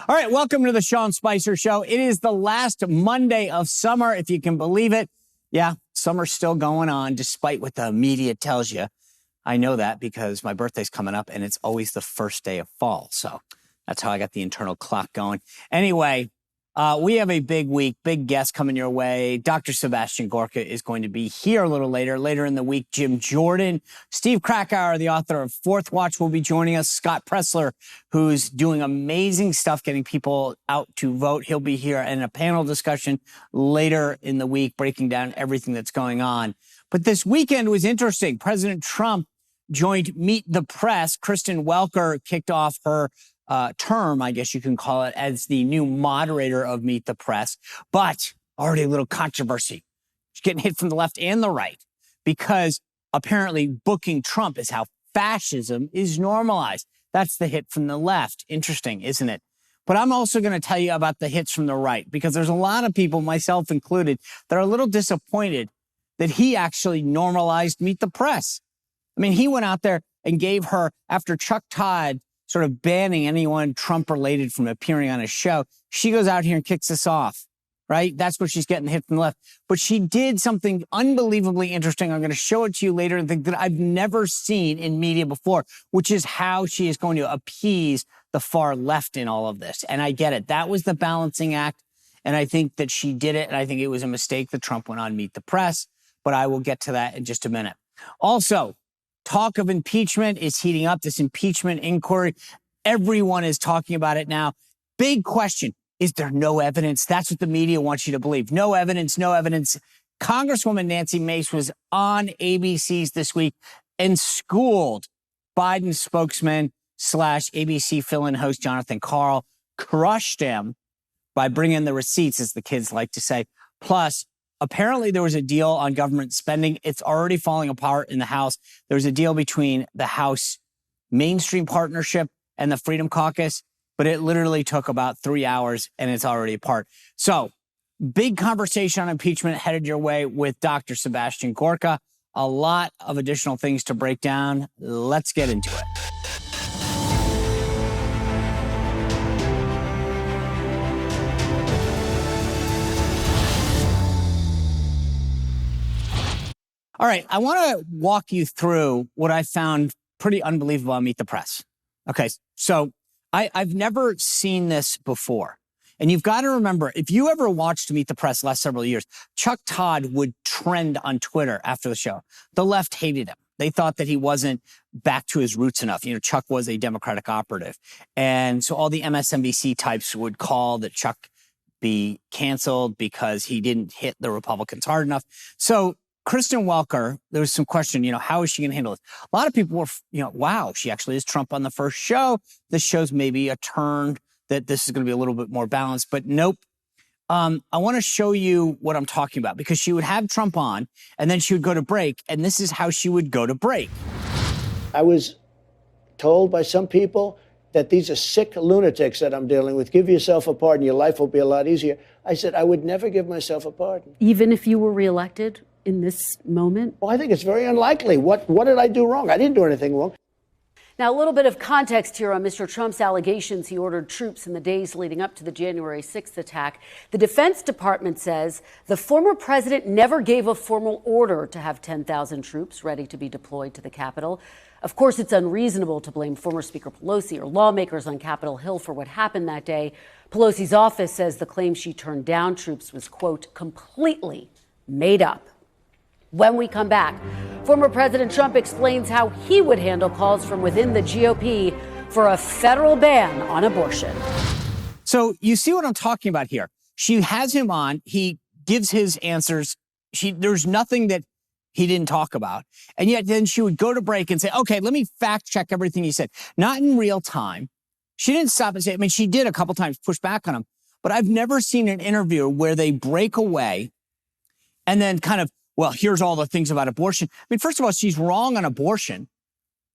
All right, welcome to the Sean Spicer Show. It is the last Monday of summer, if you can believe it. Yeah, summer's still going on, despite what the media tells you. I know that because my birthday's coming up, and it's always the first day of fall. So that's how I got the internal clock going. Anyway, we have a big week, big guest coming your way. Dr. Sebastian Gorka is going to be here a little later. Later in the week, Jim Jordan. Steve Krakauer, the author of Fourth Watch, will be joining us. Scott Pressler, who's doing amazing stuff getting people out to vote. He'll be here in a panel discussion later in the week, breaking down everything that's going on. But this weekend was interesting. President Trump joined Meet the Press. Kristen Welker kicked off her term, I guess you can call it, as the new moderator of Meet the Press. But already a little controversy. She's getting hit from the left and the right because apparently booking Trump is how fascism is normalized. That's the hit from the left. Interesting, isn't it? But I'm also going to tell you about the hits from the right because there's a lot of people, myself included, that are a little disappointed that he actually normalized Meet the Press. I mean, he went out there and gave her, after Chuck Todd sort of banning anyone Trump-related from appearing on his show, she goes out here and kicks us off, right? That's what she's getting hit from the left. But she did something unbelievably interesting. I'm going to show it to you later, that I've never seen in media before, which is how she is going to appease the far left in all of this. And I get it. That was the balancing act. And I think that she did it. And I think it was a mistake that Trump went on Meet the Press. But I will get to that in just a minute. Also, talk of impeachment is heating up, this impeachment inquiry. Everyone is talking about it now. Big question. Is there no evidence? That's what the media wants you to believe. No evidence, no evidence. Congresswoman Nancy Mace was on ABC's this week and schooled Biden spokesman / ABC fill-in host Jonathan Karl, crushed him by bringing the receipts, as the kids like to say. Plus, apparently, there was a deal on government spending. It's already falling apart in the House. There was a deal between the House Mainstream Partnership and the Freedom Caucus, but it literally took about 3 hours and it's already apart. So, big conversation on impeachment headed your way with Dr. Sebastian Gorka. A lot of additional things to break down. Let's get into it. All right, I want to walk you through what I found pretty unbelievable on Meet the Press. Okay, so I've never seen this before. And you've got to remember, if you ever watched Meet the Press last several years, Chuck Todd would trend on Twitter after the show. The left hated him. They thought that he wasn't back to his roots enough. You know, Chuck was a Democratic operative. And so all the MSNBC types would call that Chuck be canceled because he didn't hit the Republicans hard enough. So Kristen Welker, there was some question, how is she going to handle this? A lot of people were, wow, she actually is Trump on the first show. This shows maybe a turn that this is going to be a little bit more balanced, but nope. I want to show you what I'm talking about because she would have Trump on and then she would go to break. And this is how she would go to break. I was told by some people that these are sick lunatics that I'm dealing with. Give yourself a pardon. Your life will be a lot easier. I said, I would never give myself a pardon. Even if you were reelected? In this moment? Well, I think it's very unlikely. What did I do wrong? I didn't do anything wrong. Now, a little bit of context here on Mr. Trump's allegations he ordered troops in the days leading up to the January 6th attack. The Defense Department says the former president never gave a formal order to have 10,000 troops ready to be deployed to the Capitol. Of course, it's unreasonable to blame former Speaker Pelosi or lawmakers on Capitol Hill for what happened that day. Pelosi's office says the claim she turned down troops was, quote, completely made up. When we come back, former President Trump explains how he would handle calls from within the GOP for a federal ban on abortion. So you see what I'm talking about here. She has him on. He gives his answers. There's nothing that he didn't talk about. And yet then she would go to break and say, okay, let me fact check everything he said. Not in real time. She didn't stop and say, she did a couple times push back on him. But I've never seen an interview where they break away and then kind of, well, here's all the things about abortion. First of all, she's wrong on abortion.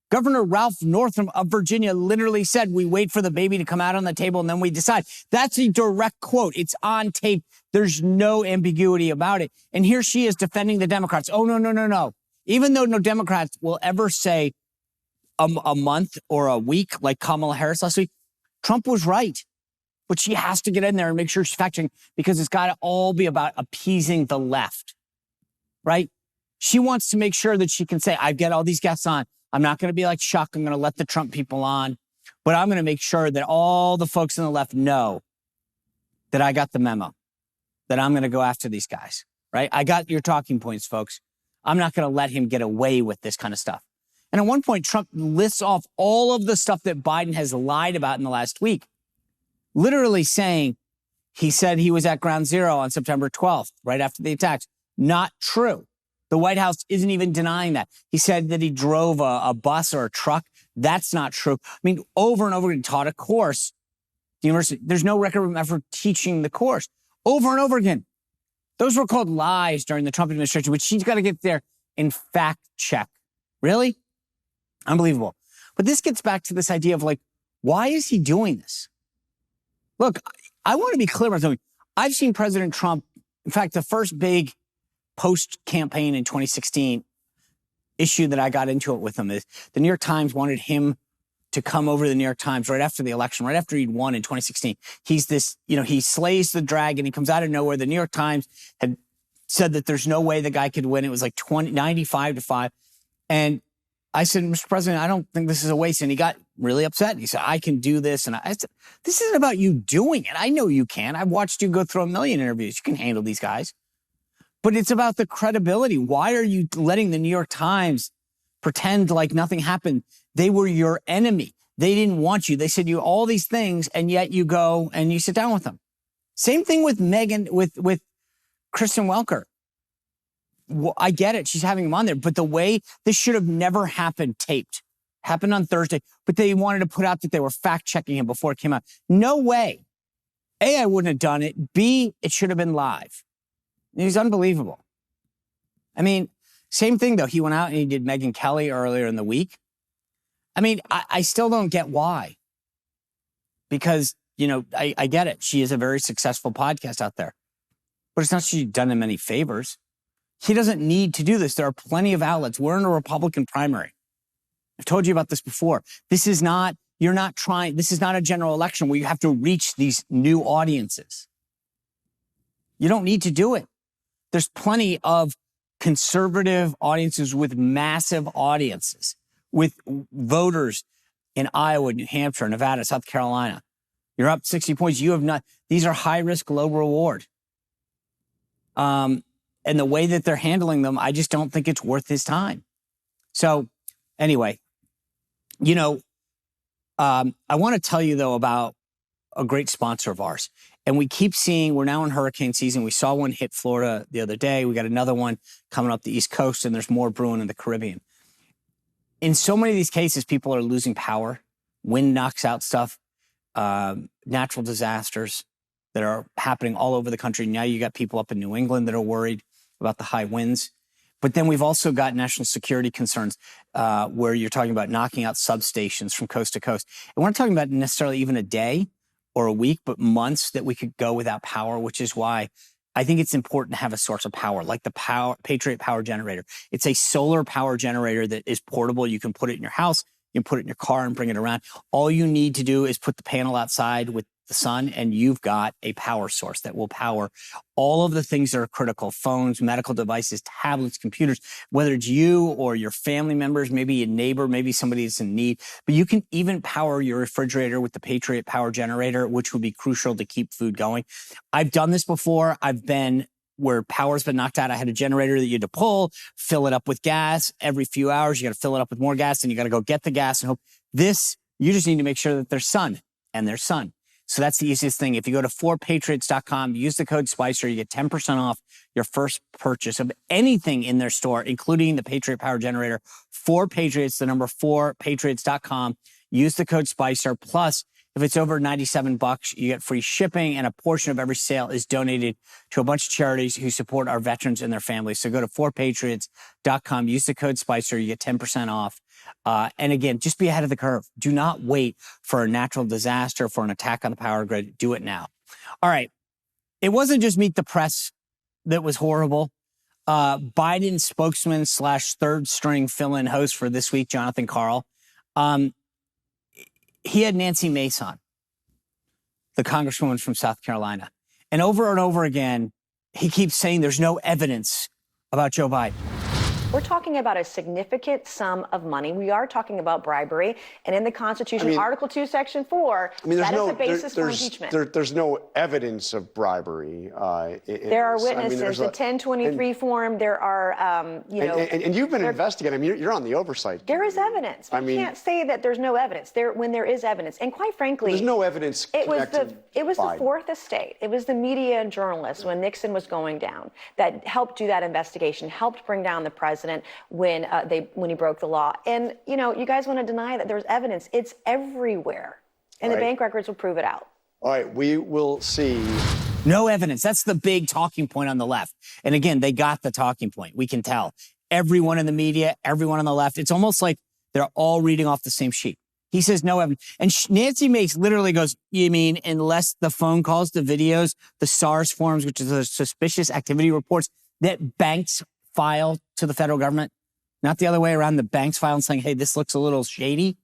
Governor Ralph Northam of Virginia literally said, we wait for the baby to come out on the table and then we decide. That's a direct quote. It's on tape. There's no ambiguity about it. And here she is defending the Democrats. Oh, no. Even though no Democrats will ever say a month or a week like Kamala Harris last week, Trump was right. but she has to get in there and make sure she's fact-checking because it's got to all be about appeasing the left, right? She wants to make sure that she can say, I've got all these guests on. I'm not going to be like Chuck. I'm going to let the Trump people on, but I'm going to make sure that all the folks on the left know that I got the memo, that I'm going to go after these guys, right? I got your talking points, folks. I'm not going to let him get away with this kind of stuff. And at one point, Trump lists off all of the stuff that Biden has lied about in the last week, literally saying he said he was at ground zero on September 12th, right after the attacks. Not true. The White House isn't even denying that. He said that he drove a bus or a truck. That's not true. I mean, over and over again, taught a course. The university, there's no record of him ever teaching the course. Over and over again. Those were called lies during the Trump administration, which she's got to get there and fact check. Really? Unbelievable. But this gets back to this idea of like, why is he doing this? Look, I want to be clear about something. I've seen President Trump, in fact, the first big post-campaign in 2016 issue that I got into it with him is the New York Times wanted him to come over to the New York Times right after the election, right after he'd won in 2016. He's this, he slays the dragon. He comes out of nowhere. The New York Times had said that there's no way the guy could win. It was like 95-5. And I said, Mr. President, I don't think this is a waste. And he got really upset. He said, I can do this. And I said, this isn't about you doing it. I know you can. I've watched you go through a million interviews. You can handle these guys. But it's about the credibility. Why are you letting the New York Times pretend like nothing happened? They were your enemy. They didn't want you. They said you all these things, and yet you go and you sit down with them. Same thing with Megyn, with Kristen Welker. Well, I get it. She's having him on there. But the way this should have never happened taped. Happened on Thursday. But they wanted to put out that they were fact-checking him before it came out. No way. A, I wouldn't have done it. B, it should have been live. He's unbelievable. I mean, same thing, though. He went out and he did Megyn Kelly earlier in the week. I mean, I still don't get why. Because, I get it. She is a very successful podcast out there. But it's not she's done him any favors. He doesn't need to do this. There are plenty of outlets. We're in a Republican primary. I've told you about this before. This is not a general election where you have to reach these new audiences. You don't need to do it. There's plenty of conservative audiences with massive audiences, with voters in Iowa, New Hampshire, Nevada, South Carolina. You're up 60 points. You have not. These are high risk, low reward. And the way that they're handling them, I just don't think it's worth his time. So anyway, I want to tell you, though, about a great sponsor of ours. And we keep seeing, we're now in hurricane season. We saw one hit Florida the other day. We got another one coming up the East Coast, and there's more brewing in the Caribbean. In so many of these cases, people are losing power. Wind knocks out stuff. Natural disasters that are happening all over the country. Now you got people up in New England that are worried about the high winds. But then we've also got national security concerns where you're talking about knocking out substations from coast to coast. And we're not talking about necessarily even a day or a week, but months that we could go without power, which is why I think it's important to have a source of power, like the Patriot Power Generator. It's a solar power generator that is portable. You can put it in your house, you can put it in your car and bring it around. All you need to do is put the panel outside with the sun, and you've got a power source that will power all of the things that are critical: phones, medical devices, tablets, computers, whether it's you or your family members, maybe a neighbor, maybe somebody that's in need. But you can even power your refrigerator with the Patriot Power Generator, which would be crucial to keep food going. I've done this before. I've been where power's been knocked out. I had a generator that you had to pull, fill it up with gas. Every few hours, you got to fill it up with more gas, and you got to go get the gas and hope. This, you just need to make sure that there's sun, and there's sun. So that's the easiest thing. If you go to 4patriots.com, use the code SPICER, you get 10% off your first purchase of anything in their store, including the Patriot Power Generator. 4Patriots, the number 4patriots.com. Use the code SPICER. Plus, if it's over $97, you get free shipping, and a portion of every sale is donated to a bunch of charities who support our veterans and their families. So go to 4patriots.com, use the code SPICER, you get 10% off. And again, just be ahead of the curve. Do not wait for a natural disaster, for an attack on the power grid. Do it now. All right. It wasn't just Meet the Press that was horrible. Biden spokesman / third string fill-in host for This Week, Jonathan Karl, he had Nancy Mace on. the Congresswoman from South Carolina. And over again, he keeps saying there's no evidence about Joe Biden. We're talking about a significant sum of money. We are talking about bribery. And in the Constitution, Article 2, Section 4, that is the basis for impeachment. There's no evidence of bribery. There are witnesses. The 1023 form, there are, And you've been investigating. You're on the oversight. There is evidence. We can't say that there's no evidence when there is evidence. And quite frankly, there's no evidence. It was the fourth estate. It was the media and journalists when Nixon was going down that helped do that investigation, helped bring down the president when he broke the law. And, you guys want to deny that there's evidence. It's everywhere. And the bank records will prove it out. All right, we will see. No evidence. That's the big talking point on the left. And again, they got the talking point. We can tell. Everyone in the media, everyone on the left, it's almost like they're all reading off the same sheet. He says no evidence. And Nancy Mace literally goes, you mean unless the phone calls, the videos, the SARS forms, which is the suspicious activity reports that banks file to the federal government, not the other way around, the banks file and saying, hey, this looks a little shady,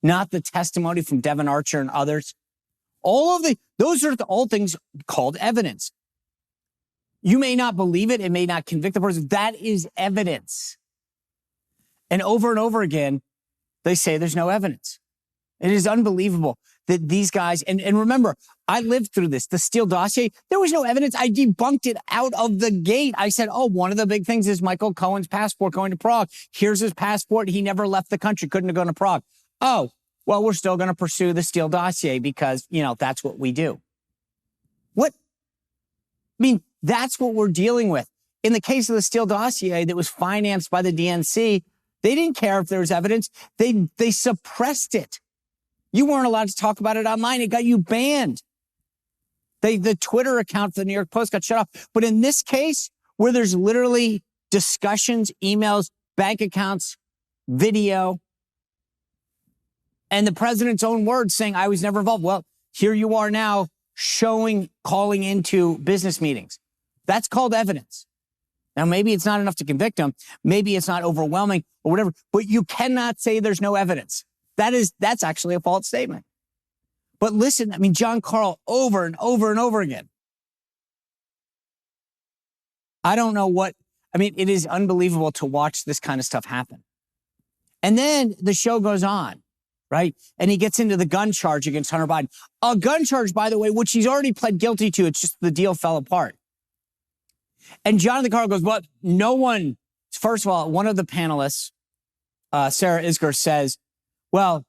not the testimony from Devin Archer and others. Those are all things called evidence. You may not believe it. It may not convict the person. That is evidence. And over again, they say there's no evidence. It is unbelievable that these guys, and remember, I lived through this, the Steele dossier. There was no evidence. I debunked it out of the gate. I said, one of the big things is Michael Cohen's passport going to Prague. Here's his passport. He never left the country. Couldn't have gone to Prague. Oh, well, we're still going to pursue the Steele dossier because, that's what we do. What? That's what we're dealing with. In the case of the Steele dossier that was financed by the DNC, they didn't care if there was evidence. They suppressed it. You weren't allowed to talk about it online. It got you banned. The Twitter account for the New York Post got shut off. But in this case, where there's literally discussions, emails, bank accounts, video, and the president's own words saying, I was never involved. Well, here you are now calling into business meetings. That's called evidence. Now, maybe it's not enough to convict him. Maybe it's not overwhelming or whatever, but you cannot say there's no evidence. That's actually a false statement. But listen, John Carl over and over again. I don't know it is unbelievable to watch this kind of stuff happen. And then the show goes on, right? And he gets into the gun charge against Hunter Biden. A gun charge, by the way, which he's already pled guilty to. It's just the deal fell apart. And Jonathan Carl goes, well, no one, first of all, one of the panelists, Sarah Isgur, says, well,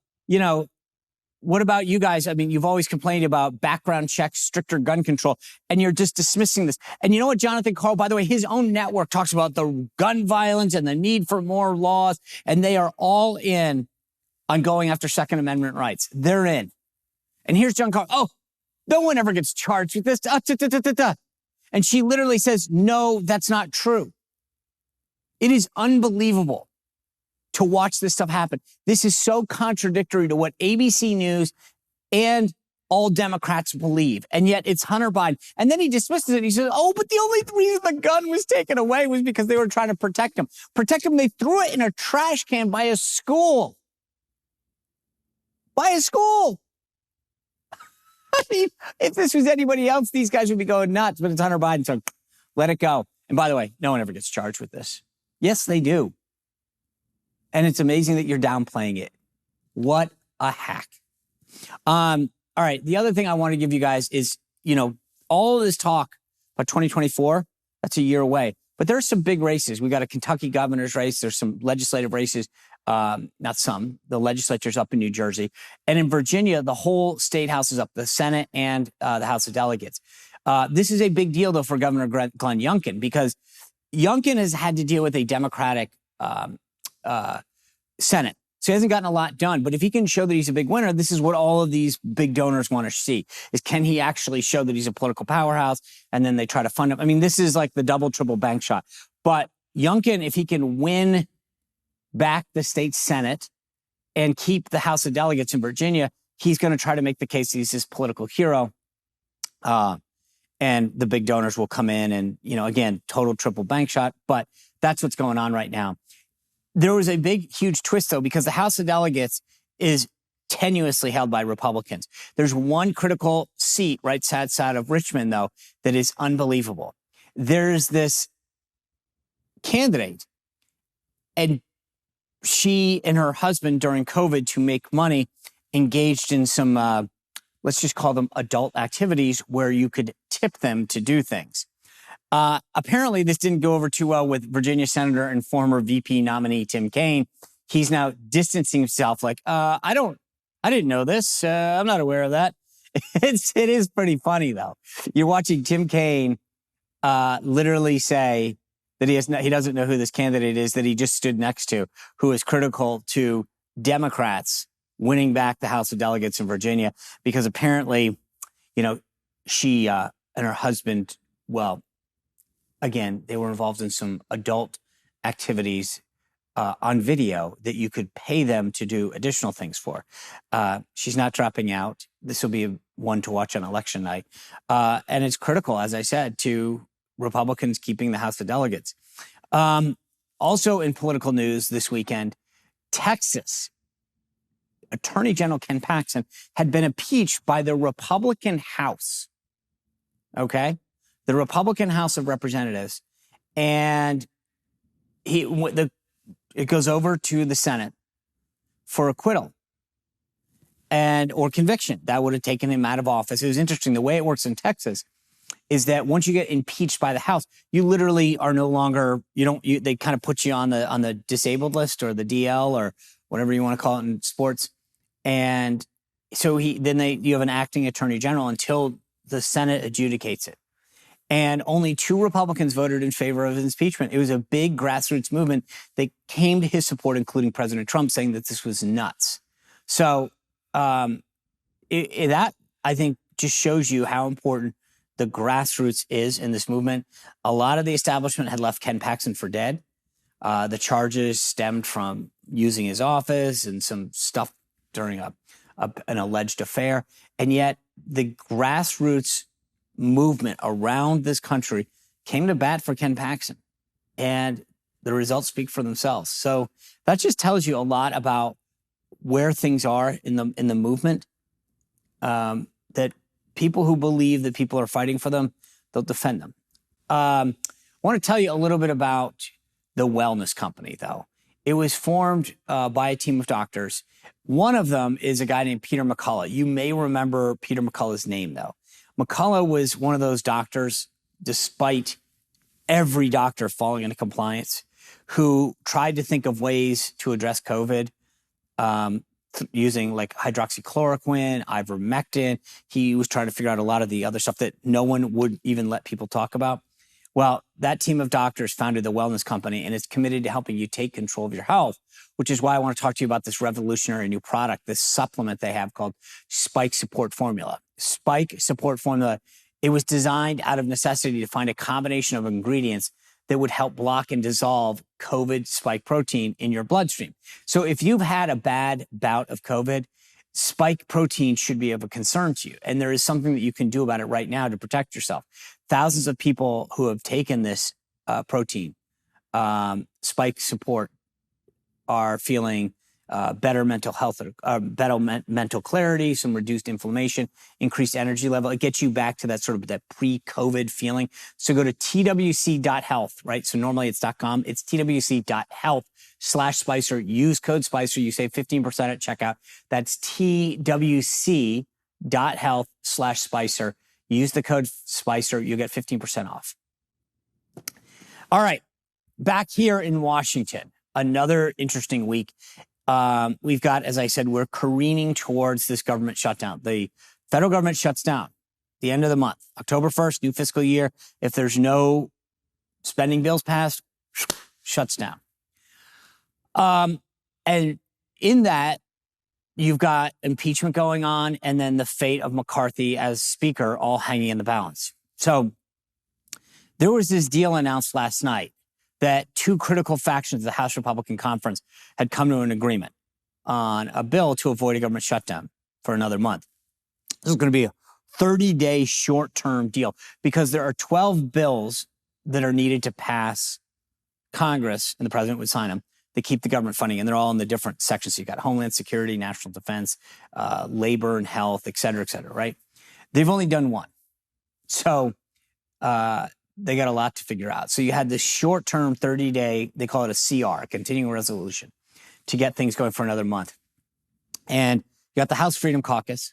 what about you guys? You've always complained about background checks, stricter gun control, and you're just dismissing this. And you know what, Jonathan Carl, by the way, his own network talks about the gun violence and the need for more laws, and they are all in on going after Second Amendment rights. They're in. And here's John Carl. No one ever gets charged with this. And she literally says, no, that's not true. It is unbelievable to watch this stuff happen. This is so contradictory to what ABC News and all Democrats believe. And yet it's Hunter Biden. And then he dismisses it. He says, but the only reason the gun was taken away was because they were trying to protect him. They threw it in a trash can by a school. If this was anybody else, these guys would be going nuts, but it's Hunter Biden, so let it go. And by the way, no one ever gets charged with this. Yes, they do. And it's amazing that you're downplaying it. What a hack. All right, the other thing I want to give you guys is, all of this talk about 2024, that's a year away. But there's some big races. We got a Kentucky governor's race. There's some legislative races. The legislature's up in New Jersey. And in Virginia, the whole state house is up, the Senate and the House of Delegates. This is a big deal, though, for Governor Glenn Youngkin, because Youngkin has had to deal with a Democratic Senate. So he hasn't gotten a lot done. But if he can show that he's a big winner, this is what all of these big donors want to see, is can he actually show that he's a political powerhouse? And then they try to fund him. This is like the double, triple bank shot. But Youngkin, if he can win back the state Senate and keep the House of Delegates in Virginia, he's going to try to make the case that he's his political hero. And the big donors will come in and, again, total triple bank shot. But that's what's going on right now. There was a big, huge twist, though, because the House of Delegates is tenuously held by Republicans. There's one critical seat right outside of Richmond, though, that is unbelievable. There's this candidate, and she and her husband during COVID to make money engaged in some, let's just call them adult activities where you could tip them to do things. Apparently, this didn't go over too well with Virginia Senator and former VP nominee Tim Kane. He's now distancing himself like, I didn't know this. I'm not aware of that. It is pretty funny, though. You're watching Tim Kane literally say that he doesn't know who this candidate is that he just stood next to, who is critical to Democrats winning back the House of Delegates in Virginia, because apparently, she and her husband, well, again, they were involved in some adult activities on video that you could pay them to do additional things for. She's not dropping out. This will be one to watch on election night. And it's critical, as I said, to Republicans keeping the House of Delegates. Also in political news this weekend, Texas Attorney General Ken Paxton had been impeached by the Republican House. Okay? The Republican House of Representatives. And it goes over to the Senate for acquittal or conviction. That would have taken him out of office. It was interesting. The way it works in Texas is that once you get impeached by the House, you literally are no longer, they kind of put you on the disabled list or the DL or whatever you want to call it in sports. And so you have an acting attorney general until the Senate adjudicates it. And only 2 Republicans voted in favor of his impeachment. It was a big grassroots movement that came to his support, including President Trump, saying that this was nuts. So that, I think, just shows you how important the grassroots is in this movement. A lot of the establishment had left Ken Paxton for dead. The charges stemmed from using his office and some stuff during an alleged affair. And yet the grassroots movement around this country came to bat for Ken Paxton, and the results speak for themselves. So that just tells you a lot about where things are in the movement. That people who believe that people are fighting for them, they'll defend them. I want to tell you a little bit about the wellness company, though. It was formed by a team of doctors. One of them is a guy named Peter McCullough. You may remember Peter McCullough's name, though. McCullough was one of those doctors, despite every doctor falling into compliance, who tried to think of ways to address COVID using like hydroxychloroquine, ivermectin. He was trying to figure out a lot of the other stuff that no one would even let people talk about. Well, that team of doctors founded the Wellness Company, and it's committed to helping you take control of your health, which is why I want to talk to you about this revolutionary new product, this supplement they have called Spike Support Formula. Spike Support Formula, it was designed out of necessity to find a combination of ingredients that would help block and dissolve COVID spike protein in your bloodstream. So if you've had a bad bout of COVID, spike protein should be of a concern to you. And there is something that you can do about it right now to protect yourself. Thousands of people who have taken this protein, spike support, are feeling better mental health, better mental clarity, some reduced inflammation, increased energy level. It gets you back to that pre-COVID feeling. So go to twc.health, right? So normally it's .com. It's twc.health/Spicer. Use code Spicer. You save 15% at checkout. That's twc.health/Spicer. Use the code Spicer. You'll get 15% off. All right. Back here in Washington, another interesting week. We've got, as I said, we're careening towards this government shutdown. The federal government shuts down the end of the month, October 1st, new fiscal year. If there's no spending bills passed, shuts down. And in that, you've got impeachment going on, and then the fate of McCarthy as speaker all hanging in the balance. So there was this deal announced last night that 2 critical factions of the House Republican Conference had come to an agreement on a bill to avoid a government shutdown for another month. This is going to be a 30-day short-term deal because there are 12 bills that are needed to pass Congress, and the president would sign them, They keep the government funding, and they're all in the different sections. So you got Homeland Security, National Defense, labor and health, et cetera, right? They've only done one. So they got a lot to figure out. So you had this short-term 30-day, they call it a CR, a continuing resolution, to get things going for another month. And you got the House Freedom Caucus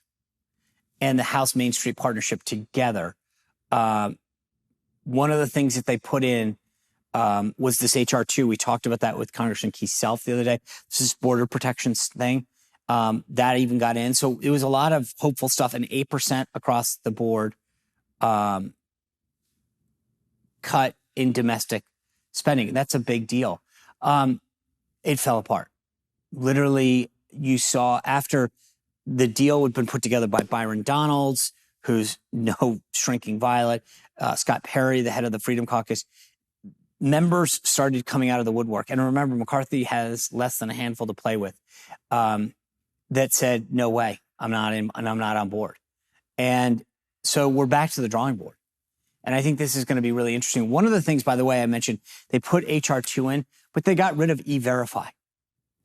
and the House Main Street Partnership together. One of the things that they put in was this HR 2. We talked about that with Congressman Keith Self the other day. This is border protections thing. That even got in. So it was a lot of hopeful stuff, and 8% across the board cut in domestic spending. That's a big deal. It fell apart. Literally, you saw after the deal had been put together by Byron Donalds, who's no shrinking violet, Scott Perry, the head of the Freedom Caucus, members started coming out of the woodwork. And remember, McCarthy has less than a handful to play with, that said, no way, I'm not on board. And so we're back to the drawing board. And I think this is going to be really interesting. One of the things, by the way, I mentioned, they put HR 2 in, but they got rid of E-Verify.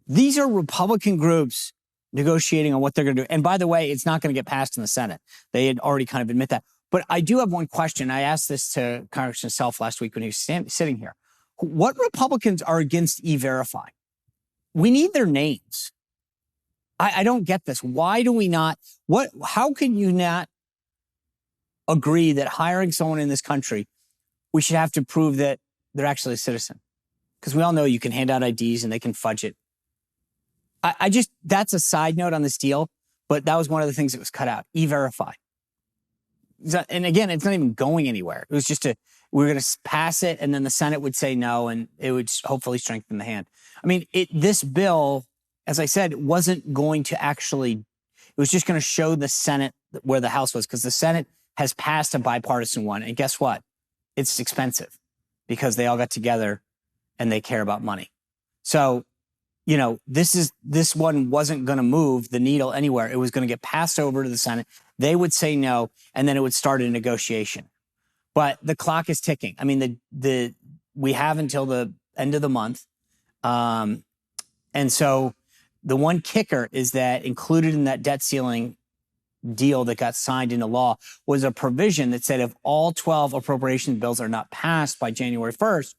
These are Republican groups negotiating on what they're going to do. And by the way, it's not going to get passed in the Senate. They had already kind of admit that. But I do have one question. I asked this to Congressman Self last week when he was sitting here. What Republicans are against E-Verify? We need their names. I don't get this. Why do we not? How can you not agree that hiring someone in this country, we should have to prove that they're actually a citizen? Because we all know you can hand out IDs and they can fudge it. That's a side note on this deal, but that was one of the things that was cut out. E-Verify. And again, it's not even going anywhere. It was just we were going to pass it, and then the Senate would say no, and it would hopefully strengthen the hand. I mean, this bill, as I said, wasn't going to actually, it was just going to show the Senate where the House was, because the Senate has passed a bipartisan one. And guess what? It's expensive because they all got together and they care about money. So, this one wasn't going to move the needle anywhere. It was going to get passed over to the Senate. They would say no, and then it would start a negotiation. But the clock is ticking. I mean, we have until the end of the month. And so the one kicker is that included in that debt ceiling deal that got signed into law was a provision that said if all 12 appropriation bills are not passed by January 1st,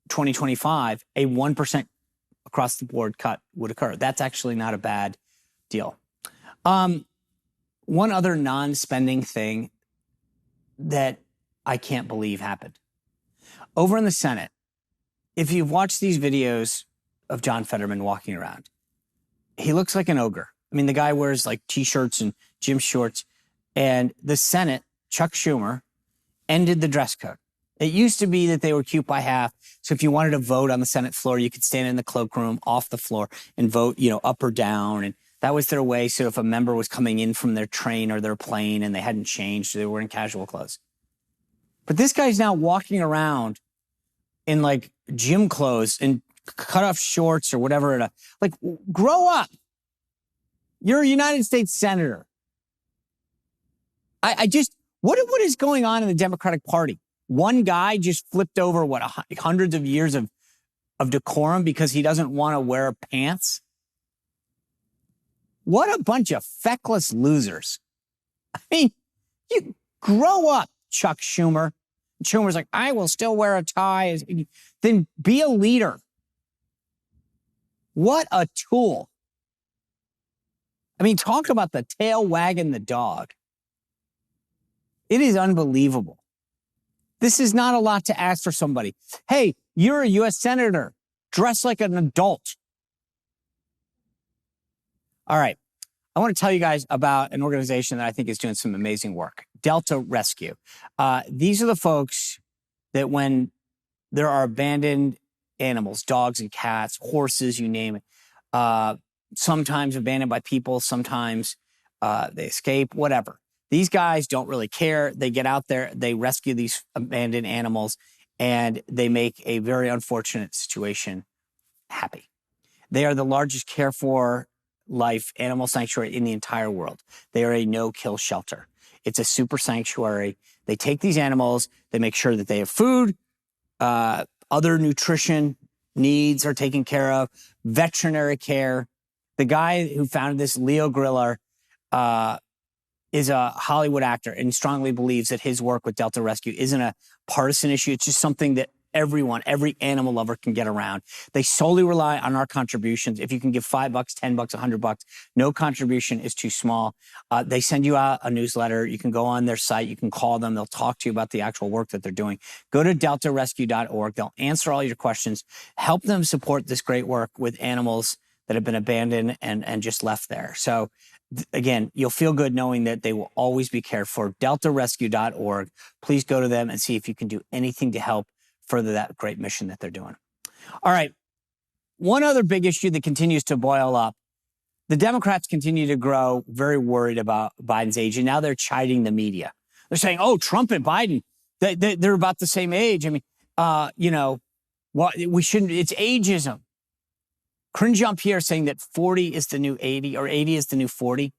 2025, a 1% across the board cut would occur. That's actually not a bad deal. One other non-spending thing that I can't believe happened. Over in the Senate, if you've watched these videos of John Fetterman walking around, he looks like an ogre. I mean, the guy wears like T-shirts and gym shorts. And the Senate, Chuck Schumer, ended the dress code. It used to be that they were cute by half. So if you wanted to vote on the Senate floor, you could stand in the cloakroom off the floor and vote, up or down. And that was their way. So if a member was coming in from their train or their plane and they hadn't changed, they were in casual clothes. But this guy's now walking around in like gym clothes and cut off shorts or whatever. Like, grow up. You're a United States Senator. What is going on in the Democratic Party? One guy just flipped over, hundreds of years of decorum because he doesn't want to wear pants? What a bunch of feckless losers. I mean, you grow up, Chuck Schumer. And Schumer's like, I will still wear a tie. Then be a leader. What a tool. I mean, talk about the tail wagging the dog. It is unbelievable. This is not a lot to ask for somebody. Hey, you're a U.S. Senator. Dress like an adult. All right. I want to tell you guys about an organization that I think is doing some amazing work. Delta Rescue. These are the folks that when there are abandoned animals, dogs and cats, horses, you name it, sometimes abandoned by people, sometimes they escape, whatever. These guys don't really care. They get out there, they rescue these abandoned animals, and they make a very unfortunate situation happy. They are the largest care for life animal sanctuary in the entire world. They are a no-kill shelter. It's a super sanctuary. They take these animals, they make sure that they have food, other nutrition, needs are taken care of, veterinary care. The guy who founded this, Leo Griller, is a Hollywood actor and strongly believes that his work with Delta Rescue isn't a partisan issue. It's just something that everyone, every animal lover can get around. They solely rely on our contributions. If you can give $5, $10, $100, no contribution is too small. They send you out a newsletter. You can go on their site. You can call them. They'll talk to you about the actual work that they're doing. Go to deltarescue.org. They'll answer all your questions. Help them support this great work with animals that have been abandoned and just left there. So again, you'll feel good knowing that they will always be cared for. deltarescue.org. Please go to them and see if you can do anything to help further that great mission that they're doing. All right. One other big issue that continues to boil up. The Democrats continue to grow very worried about Biden's age, and now they're chiding the media. They're saying, oh, Trump and Biden, they're about the same age. I mean, we shouldn't, it's ageism. Corinne Jean-Pierre saying that 40 is the new 80 or 80 is the new 40.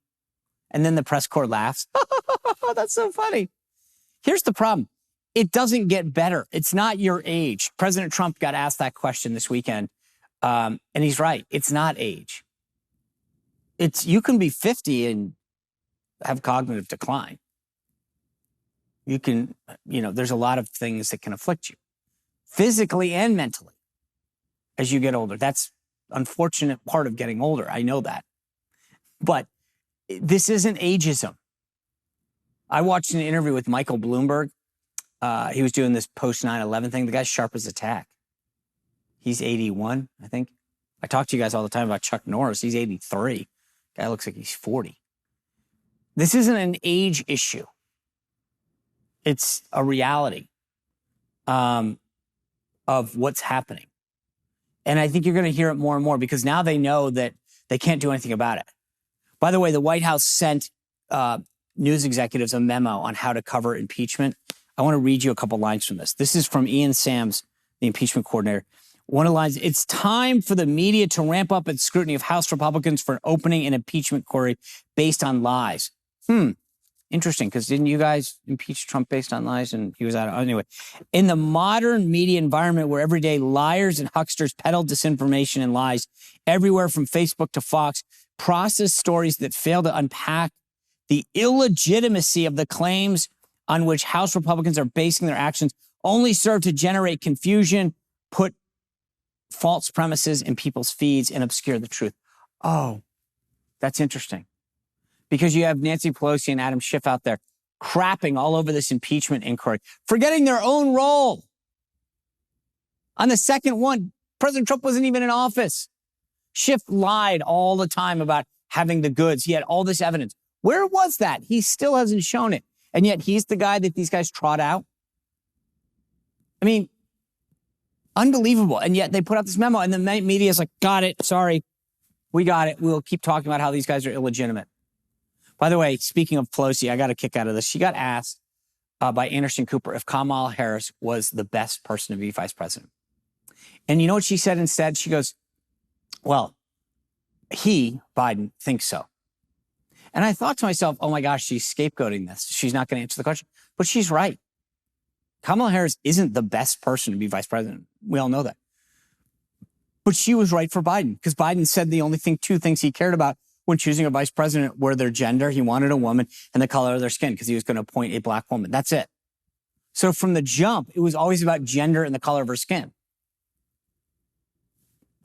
And then the press corps laughs. That's so funny. Here's the problem. It doesn't get better. It's not your age. President Trump got asked that question this weekend. And he's right. It's not age. You can be 50 and have cognitive decline. You can, there's a lot of things that can afflict you physically and mentally as you get older. That's unfortunate part of getting older. I know that. But this isn't ageism. I watched an interview with Michael Bloomberg. He was doing this post 9/11 thing. The guy's sharp as a tack. He's 81, I think. I talk to you guys all the time about Chuck Norris. He's 83. Guy looks like he's 40. This isn't an age issue. It's a reality of what's happening. And I think you're going to hear it more and more because now they know that they can't do anything about it. By the way, the White House sent news executives a memo on how to cover impeachment. I want to read you a couple lines from this. This is from Ian Sams, the impeachment coordinator. One of the lines, it's time for the media to ramp up its scrutiny of House Republicans for opening an impeachment inquiry based on lies. Interesting, because didn't you guys impeach Trump based on lies? And he was out. Anyway, in the modern media environment where every day liars and hucksters peddle disinformation and lies everywhere from Facebook to Fox, process stories that fail to unpack the illegitimacy of the claims on which House Republicans are basing their actions only serve to generate confusion, put false premises in people's feeds, and obscure the truth. Oh, that's interesting. Because you have Nancy Pelosi and Adam Schiff out there crapping all over this impeachment inquiry, forgetting their own role. On the second one, President Trump wasn't even in office. Schiff lied all the time about having the goods. He had all this evidence. Where was that? He still hasn't shown it. And yet he's the guy that these guys trot out. I mean, unbelievable. And yet they put out this memo and the media is like, got it. Sorry. We got it. We'll keep talking about how these guys are illegitimate. By the way, speaking of Pelosi, I got a kick out of this. She got asked by Anderson Cooper if Kamala Harris was the best person to be vice president. And you know what she said instead? She goes, well, Biden, thinks so. And I thought to myself, oh my gosh, she's scapegoating this. She's not going to answer the question. But she's right. Kamala Harris isn't the best person to be vice president. We all know that. But she was right for Biden because Biden said the only two things he cared about when choosing a vice president were their gender. He wanted a woman and the color of their skin because he was going to appoint a black woman. That's it. So from the jump, it was always about gender and the color of her skin.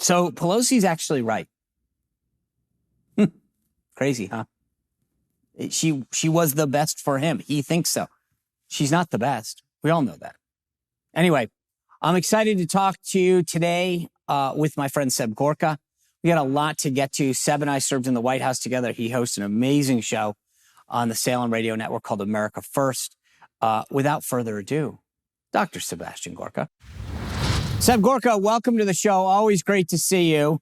So Pelosi's actually right. Crazy, huh? She was the best for him. He thinks so. She's not the best. We all know that. Anyway, I'm excited to talk to you today with my friend Seb Gorka. We got a lot to get to. Seb and I served in the White House together. He hosts an amazing show on the Salem Radio Network called America First. Without further ado, Dr. Sebastian Gorka. Seb Gorka, welcome to the show. Always great to see you.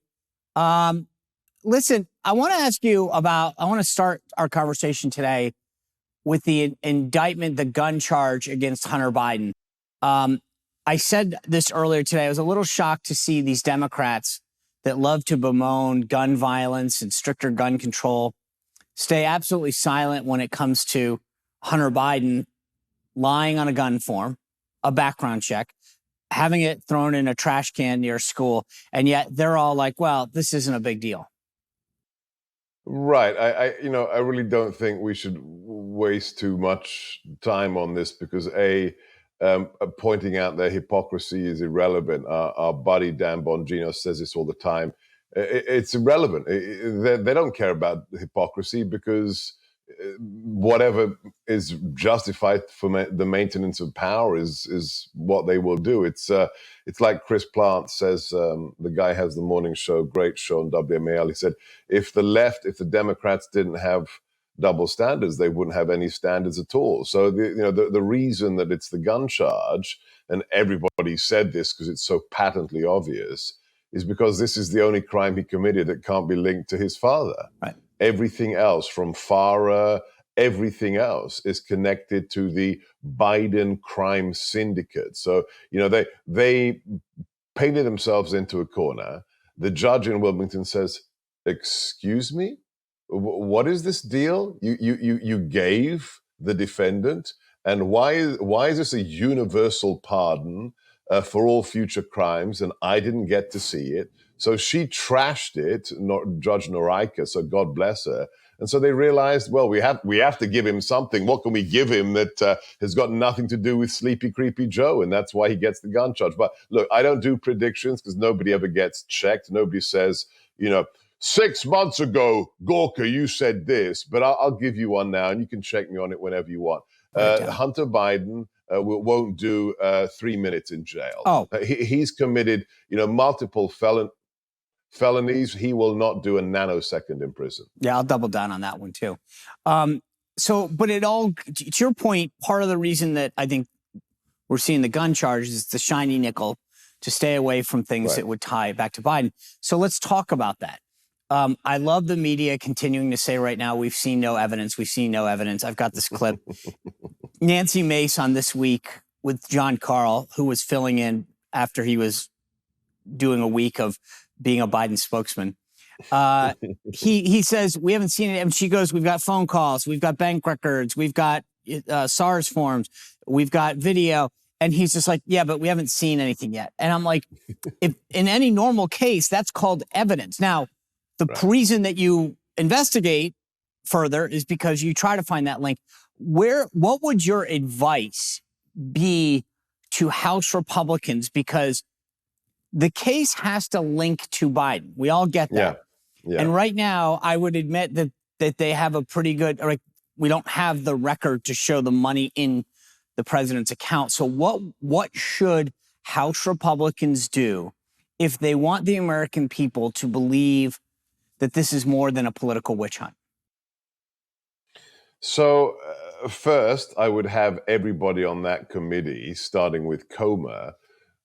Listen, I want to start our conversation today with the indictment, the gun charge against Hunter Biden. I said this earlier today. I was a little shocked to see these Democrats that love to bemoan gun violence and stricter gun control stay absolutely silent when it comes to Hunter Biden lying on a gun form, a background check, having it thrown in a trash can near school, and yet they're all like, well, this isn't a big deal. Right. I really don't think we should waste too much time on this because pointing out their hypocrisy is irrelevant. Our buddy Dan Bongino says this all the time. It's irrelevant. They don't care about hypocrisy because whatever is justified for the maintenance of power is what they will do. It's like Chris Plant says, the guy has the morning show, great show on WMAL. He said, if the Democrats didn't have double standards, they wouldn't have any standards at all. So the reason that it's the gun charge, and everybody said this because it's so patently obvious, is because this is the only crime he committed that can't be linked to his father. Right. Everything else from FARA, everything else is connected to the Biden crime syndicate. So, they painted themselves into a corner. The judge in Wilmington says, excuse me? What is this deal? You gave the defendant, and why is this a universal pardon for all future crimes, and I didn't get to see it? So she trashed it, Judge Noreika, so God bless her. And so they realized, well, we have to give him something. What can we give him that has got nothing to do with Sleepy Creepy Joe? And that's why he gets the gun charge. But look, I don't do predictions because nobody ever gets checked. Nobody says, 6 months ago, Gorka, you said this, but I'll give you one now, and you can check me on it whenever you want. Hunter Biden won't do 3 minutes in jail. Oh. He's committed, multiple felonies. He will not do a nanosecond in prison. Yeah, I'll double down on that one too. But to your point, part of the reason that I think we're seeing the gun charges is the shiny nickel to stay away from things that would tie it back to Biden. So let's talk about that. I love the media continuing to say right now, we've seen no evidence. We've seen no evidence. I've got this clip. Nancy Mace on This Week with John Carl, who was filling in after he was doing a week of being a Biden spokesman. He says, we haven't seen it. And she goes, we've got phone calls. We've got bank records. We've got SARS forms. We've got video. And he's just like, yeah, but we haven't seen anything yet. And I'm like, if in any normal case, that's called evidence. Now, the reason that you investigate further is because you try to find that link. What would your advice be to House Republicans? Because the case has to link to Biden. We all get that. Yeah. And right now, I would admit that they have a pretty good, we don't have the record to show the money in the president's account. So what should House Republicans do if they want the American people to believe that this is more than a political witch hunt? So first, I would have everybody on that committee, starting with Comer,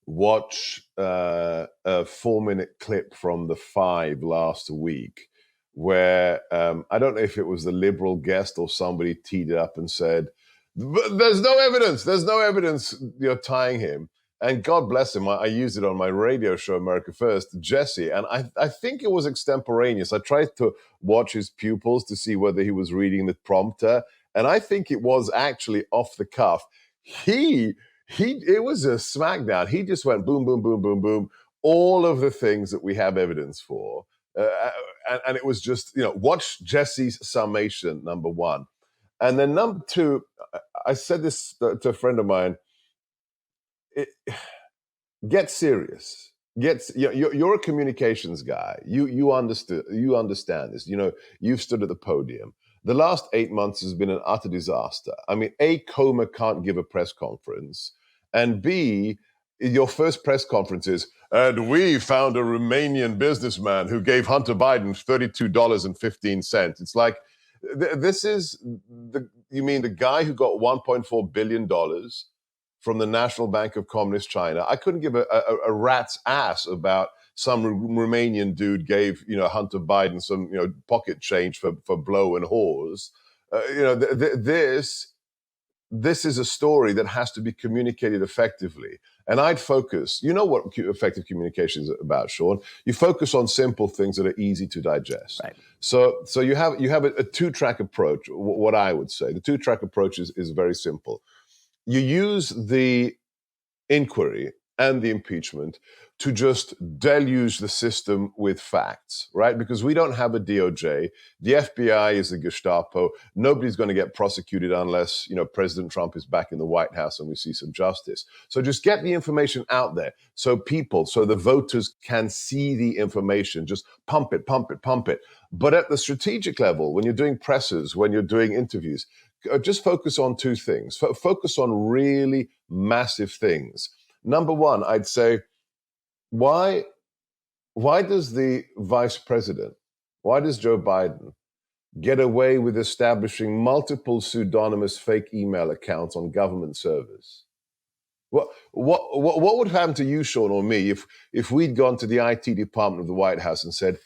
watch a 4-minute clip from The Five last week where I don't know if it was the liberal guest or somebody teed it up and said, there's no evidence you're tying him. And God bless him, I used it on my radio show, America First, Jesse, and I think it was extemporaneous. I tried to watch his pupils to see whether he was reading the prompter, and I think it was actually off the cuff. It was a smackdown. He just went boom, boom, boom, boom, boom, all of the things that we have evidence for. And it was just, watch Jesse's summation, number one. And then number two, I said this to a friend of mine, get serious. You're a communications guy. You understand this. You've stood at the podium. The last 8 months has been an utter disaster. I mean, A, Comer can't give a press conference, and B, your first press conference is, and we found a Romanian businessman who gave Hunter Biden $32.15. It's like, this is you mean the guy who got $1.4 billion from the National Bank of Communist China? I couldn't give a rat's ass about some Romanian dude gave Hunter Biden some pocket change for blow and whores. This is a story that has to be communicated effectively. And I'd focus, what effective communication is about, Sean? You focus on simple things that are easy to digest. Right. So you have a two-track approach, what I would say. The two-track approach is very simple. You use the inquiry and the impeachment to just deluge the system with facts, right? Because we don't have a DOJ. The FBI is the Gestapo. Nobody's going to get prosecuted unless, President Trump is back in the White House and we see some justice. So just get the information out there so the voters can see the information. Just pump it, pump it, pump it. But at the strategic level, when you're doing presses, when you're doing interviews, just focus on two things. Focus on really massive things. Number one, I'd say, why does the vice president, why does Joe Biden get away with establishing multiple pseudonymous fake email accounts on government servers? What would happen to you, Sean, or me if we'd gone to the IT department of the White House and said,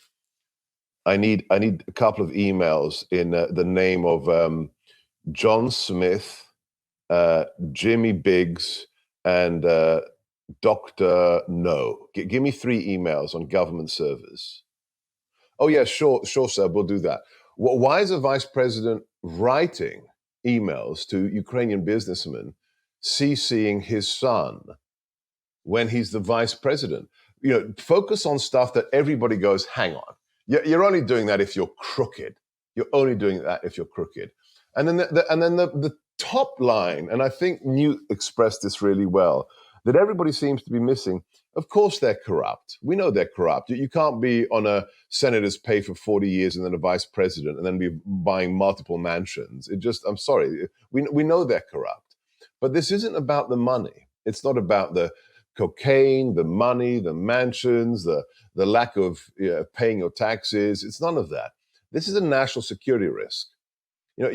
I need a couple of emails in the name of John Smith, Jimmy Biggs, and Dr. No. Give me 3 emails on government servers. Oh, yeah, sure, Seb, we'll do that. Why is a vice president writing emails to Ukrainian businessmen CCing his son when he's the vice president? Focus on stuff that everybody goes, hang on. You're only doing that if you're crooked. You're only doing that if you're crooked. And then the top line, and I think Newt expressed this really well, that everybody seems to be missing. Of course they're corrupt. We know they're corrupt. You can't be on a senator's pay for 40 years and then a vice president and then be buying multiple mansions. I'm sorry, we know they're corrupt. But this isn't about the money. It's not about the cocaine, the money, the mansions, the lack of paying your taxes. It's none of that. This is a national security risk.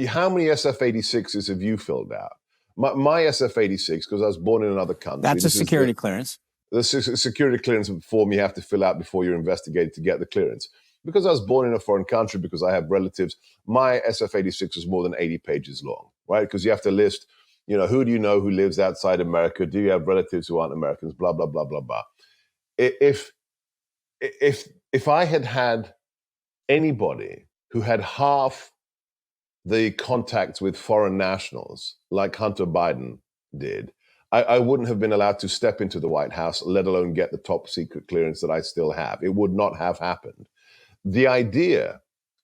How many SF-86s have you filled out? My SF-86, because I was born in another country. That's a security clearance. The security clearance form you have to fill out before you're investigated to get the clearance. Because I was born in a foreign country, because I have relatives, my SF-86 is more than 80 pages long, right? Because you have to list, who do you know who lives outside America? Do you have relatives who aren't Americans? Blah, blah, blah, blah, blah. If I had anybody who had half the contacts with foreign nationals like Hunter Biden did, I wouldn't have been allowed to step into the White House, let alone get the top secret clearance that I still have. It would not have happened. The idea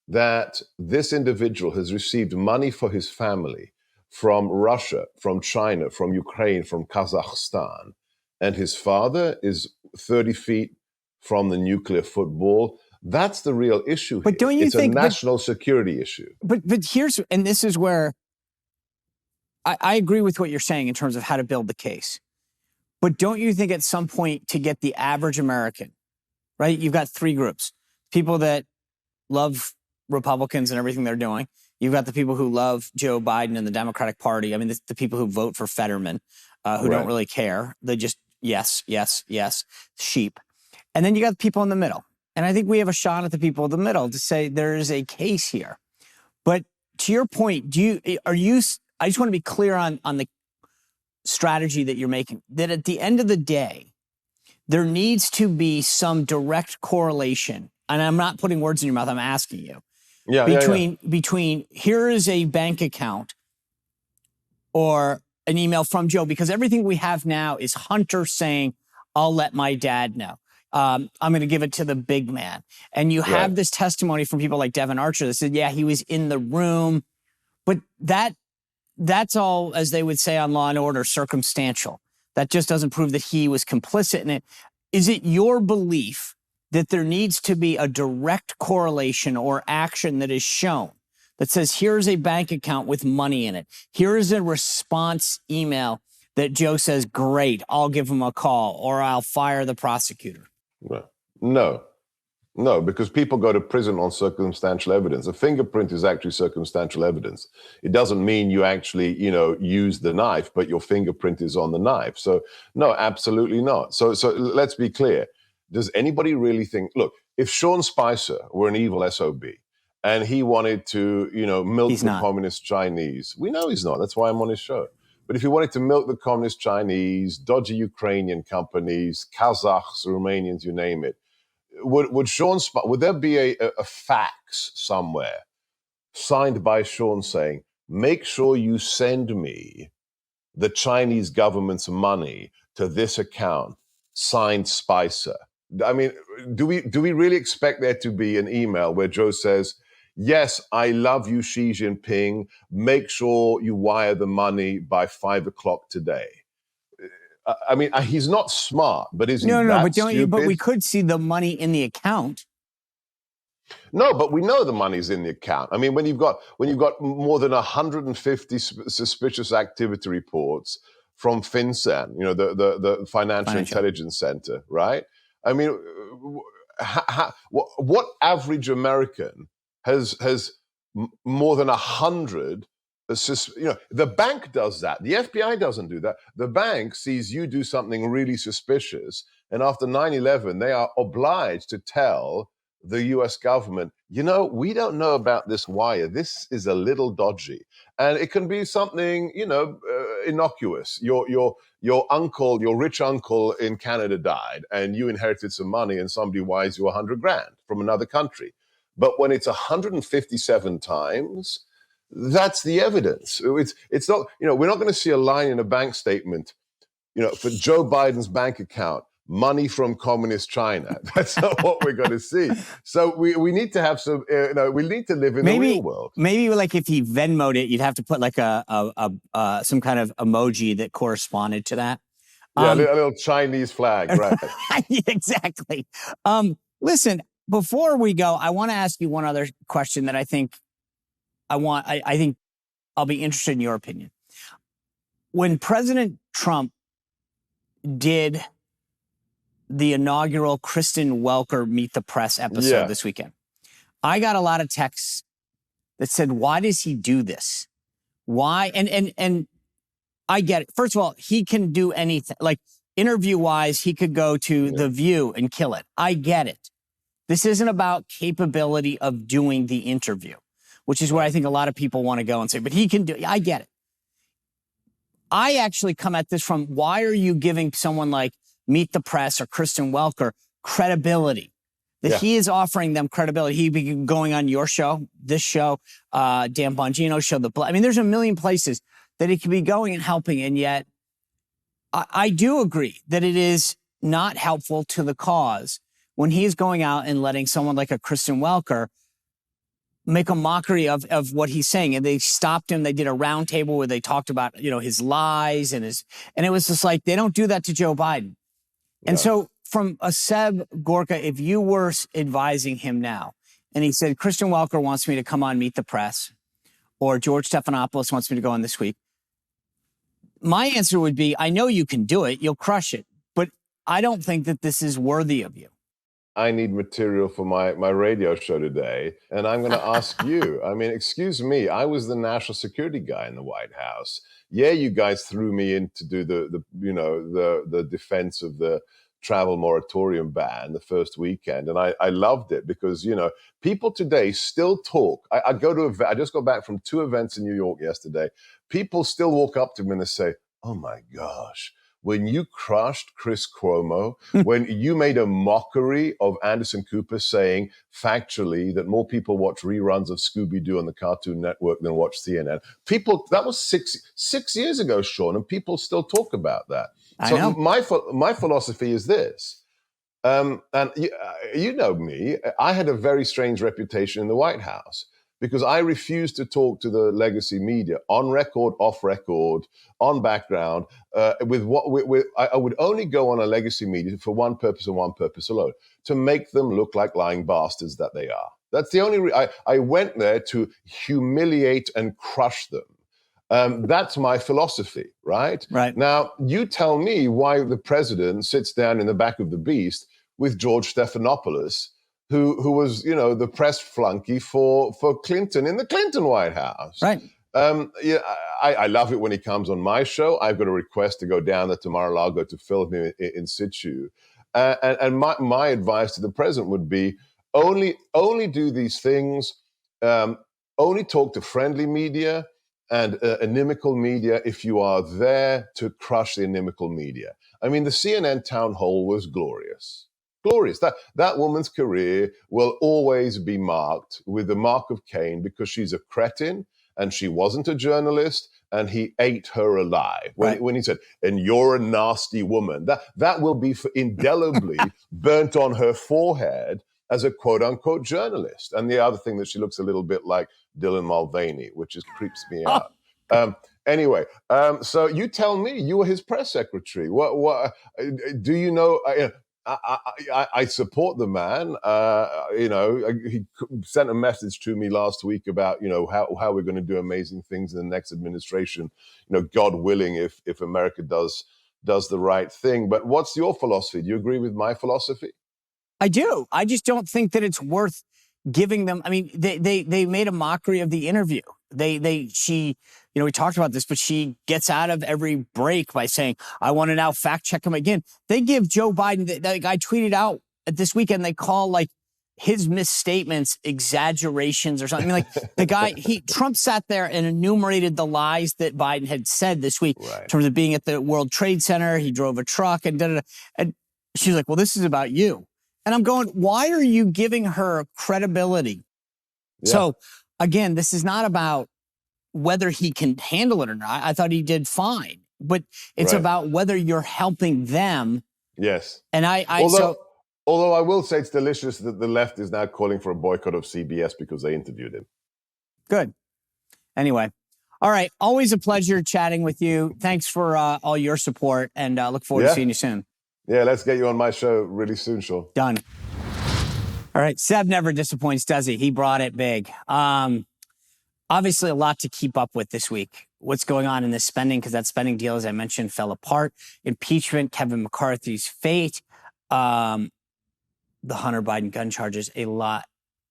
that this individual has received money for his family from Russia, from China, from Ukraine, from Kazakhstan, and his father is 30 feet from the nuclear football, that's the real issue but here. Don't you it's think, a national security issue. But this is where I agree with what you're saying in terms of how to build the case. But don't you think at some point, to get the average American, right? You've got 3 groups. People that love Republicans and everything they're doing. You've got the people who love Joe Biden and the Democratic Party. I mean, the people who vote for Fetterman, who don't really care. They just, yes, yes, yes, sheep. And then you got people in the middle. And I think we have a shot at the people in the middle to say there is a case here. But to your point, I just want to be clear on the strategy that you're making, that at the end of the day, there needs to be some direct correlation. And I'm not putting words in your mouth, I'm asking you. Between here is a bank account or an email from Joe, because everything we have now is Hunter saying, I'll let my dad know. I'm going to give it to the big man. And you have this testimony from people like Devin Archer that said, yeah, he was in the room. But that's all, as they would say on Law and Order, circumstantial. That just doesn't prove that he was complicit in it. Is it your belief that there needs to be a direct correlation or action that is shown that says, here's a bank account with money in it. Here is a response email that Joe says, great, I'll give him a call or I'll fire the prosecutor? No, because people go to prison on circumstantial evidence. A fingerprint is actually circumstantial evidence. It doesn't mean you actually, use the knife, but your fingerprint is on the knife. So no, absolutely not. So let's be clear. Does anybody really think, look, if Sean Spicer were an evil SOB and he wanted to, milk the communist Chinese, we know he's not. That's why I'm on his show. But if he wanted to milk the communist Chinese, dodgy Ukrainian companies, Kazakhs, Romanians, you name it, would there be a fax somewhere signed by Sean saying, make sure you send me the Chinese government's money to this account signed Spicer. I mean, do we really expect there to be an email where Joe says, yes, I love you, Xi Jinping. Make sure you wire the money by 5 o'clock today. I mean, he's not smart, but is he that stupid? But we could see the money in the account. No, but we know the money's in the account. I mean, when you've got more than 150 suspicious activity reports from FinCEN, the Financial Intelligence Center, right? I mean, what average American has more than 100? The bank does that. The FBI doesn't do that. The bank sees you do something really suspicious, and after 9/11, they are obliged to tell the U.S. government, we don't know about this wire. This is a little dodgy, and it can be something, innocuous. Your uncle, your rich uncle in Canada died, and you inherited some money, and somebody wires you $100,000 from another country. But when it's 157 times, that's the evidence. It's not, we're not going to see a line in a bank statement, for Joe Biden's bank account, money from communist China. That's not what we're going to see. So we need to have some, we need to live in the real world. Maybe like if he Venmo'd it, you'd have to put like some kind of emoji that corresponded to that. Yeah, a little Chinese flag, right? Exactly. Listen, before we go, I want to ask you one other question that I think I'll be interested in your opinion. When President Trump did the inaugural Kristen Welker Meet the Press episode this weekend, I got a lot of texts that said, why does he do this? Why? And I get it. First of all, he can do anything. Like interview-wise, he could go to The View and kill it. I get it. This isn't about capability of doing the interview, which is where I think a lot of people want to go and say, but he can do it. I get it. I actually come at this from, why are you giving someone like Meet the Press or Kristen Welker credibility? That he is offering them credibility. He'd be going on your show, this show, Dan Bongino's show. I mean, there's a million places that he could be going and helping. And yet I do agree that it is not helpful to the cause when he's going out and letting someone like a Kristen Welker make a mockery of what he's saying. And they stopped him. They did a round table where they talked about, his lies and it was just like, they don't do that to Joe Biden. And so from a Seb Gorka, if you were advising him now and he said, Kristen Welker wants me to come on Meet the Press, or George Stephanopoulos wants me to go on this week, my answer would be, I know you can do it. You'll crush it. But I don't think that this is worthy of you. I need material for my radio show today, and I'm going to ask you. I mean, excuse me, I was the national security guy in the White House. Yeah, you guys threw me in to do the defense of the travel moratorium ban the first weekend, and I loved it because people today still talk. I just got back from 2 events in New York yesterday. People still walk up to me and they say, "Oh my gosh, when you crushed Chris Cuomo, when you made a mockery of Anderson Cooper saying factually that more people watch reruns of Scooby-Doo on the Cartoon Network than watch CNN." That was six years ago, Sean, and people still talk about that. So my philosophy is this, and you know me, I had a very strange reputation in the White House, because I refused to talk to the legacy media on record, off record, on background. I would only go on a legacy media for one purpose and one purpose alone: to make them look like lying bastards that they are. That's the only. I went there to humiliate and crush them. That's my philosophy, right? Right. Now, you tell me why the president sits down in the back of the beast with George Stephanopoulos, who was, the press flunky for Clinton in the Clinton White House. Right. I love it when he comes on my show. I've got a request to go down there tomorrow. I'll go to film him in situ. And my advice to the president would be, only do these things, only talk to friendly media and inimical media if you are there to crush the inimical media. I mean, the CNN town hall was glorious. Glorious. That woman's career will always be marked with the mark of Kane, because she's a cretin and she wasn't a journalist and he ate her alive. When he said, "And you're a nasty woman," that will be indelibly burnt on her forehead as a quote-unquote journalist. And the other thing that she looks a little bit like Dylan Mulvaney, which just creeps me out. Anyway, so you tell me, you were his press secretary. What do you know? I support the man. He sent a message to me last week about, how we're going to do amazing things in the next administration, God willing, if America does the right thing. But what's your philosophy? Do you agree with my philosophy? I do. I just don't think that it's worth giving them. I mean, they made a mockery of the interview. She, we talked about this, but she gets out of every break by saying, "I want to now fact check him again." They give Joe Biden, the guy tweeted out this weekend, they call his misstatements exaggerations or something. I mean, the guy, Trump sat there and enumerated the lies that Biden had said this week in terms of being at the World Trade Center. He drove a truck and da-da-da. And she's like, "Well, this is about you." And I'm going, why are you giving her credibility? Yeah. So again, this is not about whether he can handle it or not. I thought he did fine, but it's about whether you're helping them. Yes. And although I will say it's delicious that the left is now calling for a boycott of CBS because they interviewed him. Good. Anyway. All right. Always a pleasure chatting with you. Thanks for all your support, and look forward to seeing you soon. Yeah, let's get you on my show really soon, Sean. Done. All right. Seb never disappoints, does he? He brought it big. Obviously, a lot to keep up with this week. What's going on in this spending, because that spending deal, as I mentioned, fell apart. Impeachment, Kevin McCarthy's fate, the Hunter Biden gun charges, a lot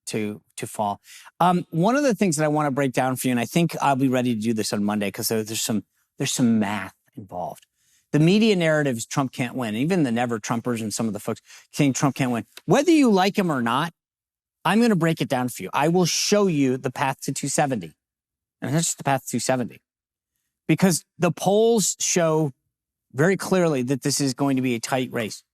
to fall. One of the things that I want to break down for you, and I think I'll be ready to do this on Monday because there's some math involved. The media narrative is Trump can't win. Even the never Trumpers and some of the folks saying Trump can't win. Whether you like him or not, I'm going to break it down for you. I will show you the path to 270. And that's just the path to 270. Because the polls show very clearly that this is going to be a tight race.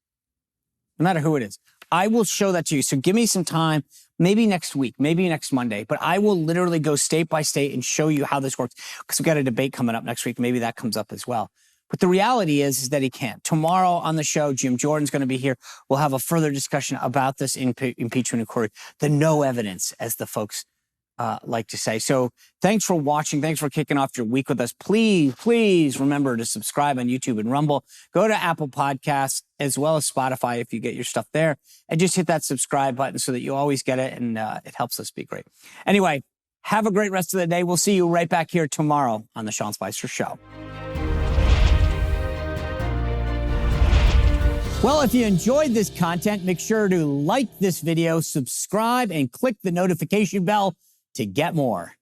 No matter who it is. I will show that to you. So give me some time, maybe next week, maybe next Monday. But I will literally go state by state and show you how this works. Because we've got a debate coming up next week. Maybe that comes up as well. But the reality is that he can't. Tomorrow on the show, Jim Jordan's going to be here. We'll have a further discussion about this impeachment inquiry, the no evidence, as the folks like to say. So thanks for watching. Thanks for kicking off your week with us. Please remember to subscribe on YouTube and Rumble. Go to Apple Podcasts as well as Spotify if you get your stuff there. And just hit that subscribe button so that you always get it, and it helps us be great. Anyway, have a great rest of the day. We'll see you right back here tomorrow on The Sean Spicer Show. Well, if you enjoyed this content, make sure to like this video, subscribe, and click the notification bell to get more.